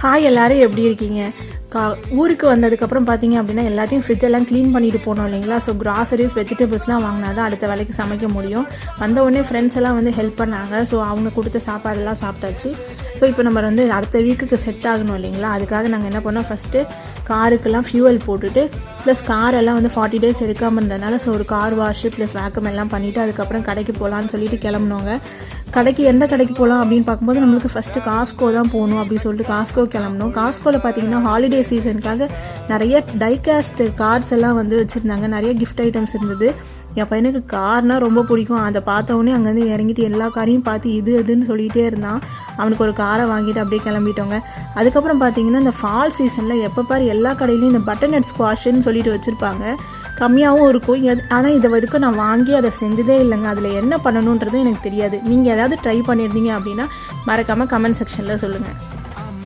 Hi எல்லோரும் எப்படி இருக்கீங்க? ஊருக்கு வந்ததுக்கப்புறம் பார்த்தீங்க அப்படின்னா எல்லாத்தையும் ஃப்ரிட்ஜெல்லாம் க்ளீன் பண்ணிட்டு போனோம் இல்லைங்களா. ஸோ கிராசரிஸ் வெஜிடபிள்ஸ்லாம் வாங்கினா தான் அடுத்த வேலைக்கு சமைக்க முடியும். வந்த உடனே ஃப்ரெண்ட்ஸ் எல்லாம் வந்து ஹெல்ப் பண்ணாங்க. ஸோ அவங்க கொடுத்த சாப்பாடெல்லாம் சாப்பிட்டாச்சு. ஸோ இப்போ நம்ம வந்து அடுத்த வீக்குக்கு செட் ஆகணும் இல்லைங்களா. அதுக்காக நாங்கள் என்ன பண்ணோம், ஃபஸ்ட்டு காருக்கெல்லாம் ஃபியூவல் போட்டுட்டு ப்ளஸ் காரெல்லாம் வந்து 40 days எடுக்காமல் இருந்ததுனால ஸோ ஒரு கார் வாஷு ப்ளஸ் வேக்கம் எல்லாம் பண்ணிவிட்டு அதுக்கப்புறம் கடைக்கு போகலான்னு சொல்லிட்டு கிளம்புனோங்க. எந்த கடைக்கு போகலாம் அப்படின்னு பார்க்கும்போது நம்மளுக்கு ஃபஸ்ட்டு காஸ்கோ தான் போகணும் அப்படின்னு சொல்லிட்டு காஸ்கோ கிளம்பணும். காஸ்கோவில் பார்த்தீங்கன்னா ஹாலிடே சீசனுக்காக நிறைய டைகாஸ்ட் கார்ஸ் எல்லாம் வந்து வச்சுருந்தாங்க. நிறைய கிஃப்ட் ஐட்டம்ஸ் இருந்தது. என் பையனுக்கு கார்னால் ரொம்ப பிடிக்கும். அதை பார்த்தவொடனே அங்கேருந்து இறங்கிட்டு எல்லா காரையும் பார்த்து இது எதுன்னு சொல்லிகிட்டே இருந்தான். அவனுக்கு ஒரு காரை வாங்கிட்டு அப்படியே கிளம்பிட்டோங்க. அதுக்கப்புறம் பார்த்தீங்கன்னா இந்த ஃபால் சீசனில் எப்போ பாரு எல்லா கடையிலையும் இந்த பட்டர்நட் ஸ்குவாஷ்ன்னு சொல்லிட்டு வச்சுருப்பாங்க. கம்மியாகவும் இருக்கும். ஆனால் இதை வரைக்கும் நான் வாங்கி அதை செஞ்சதே இல்லைங்க. அதில் என்ன பண்ணணுன்றது எனக்கு தெரியாது. நீங்கள் ஏதாவது ட்ரை பண்ணியிருந்தீங்க அப்படின்னா மறக்காமல் கமெண்ட் செக்ஷனில் சொல்லுங்கள்.